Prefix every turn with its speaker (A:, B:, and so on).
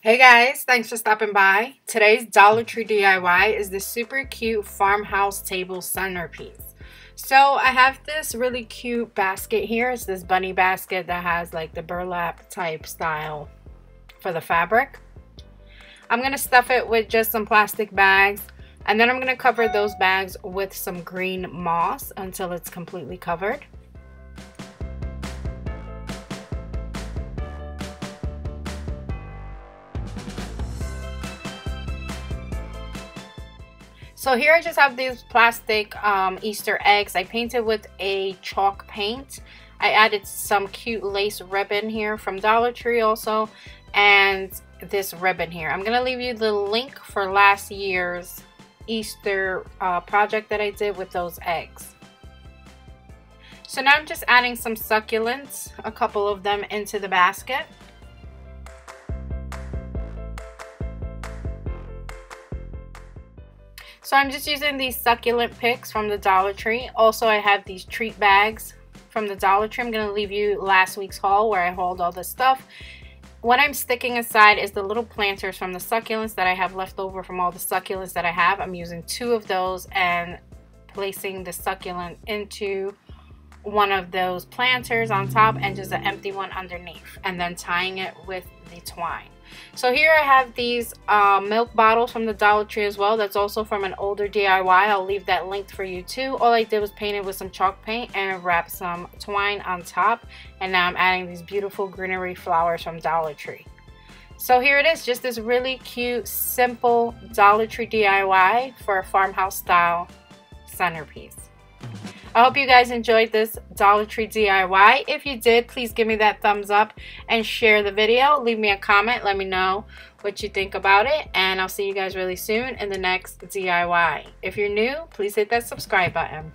A: Hey guys, thanks for stopping by. Today's Dollar Tree DIY is this super cute farmhouse table centerpiece. So I have this really cute basket here. It's this bunny basket that has like the burlap type style for the fabric. I'm going to stuff it with just some plastic bags, and then I'm going to cover those bags with some green moss until it's completely covered. So here I just have these plastic Easter eggs. I painted with a chalk paint. I added some cute lace ribbon here from Dollar Tree also, and this ribbon here. I'm gonna leave you the link for last year's Easter project that I did with those eggs. So now I'm just adding some succulents, a couple of them into the basket. So I'm just using these succulent picks from the Dollar Tree. Also, I have these treat bags from the Dollar Tree. I'm going to leave you last week's haul where I hauled all this stuff. What I'm sticking aside is the little planters from the succulents that I have left over from all the succulents that I have. I'm using 2 of those and placing the succulent into one of those planters on top and just an empty one underneath, and then tying it with the twine. So here I have these milk bottles from the Dollar Tree as well. That's also from an older DIY. I'll leave that linked for you too. All I did was paint it with some chalk paint and wrap some twine on top. And now I'm adding these beautiful greenery flowers from Dollar Tree. So here it is, just this really cute, simple Dollar Tree DIY for a farmhouse style centerpiece. I hope you guys enjoyed this Dollar Tree DIY. If you did, please give me that thumbs up and share the video. Leave me a comment. Let me know what you think about it. And I'll see you guys really soon in the next DIY. If you're new, please hit that subscribe button.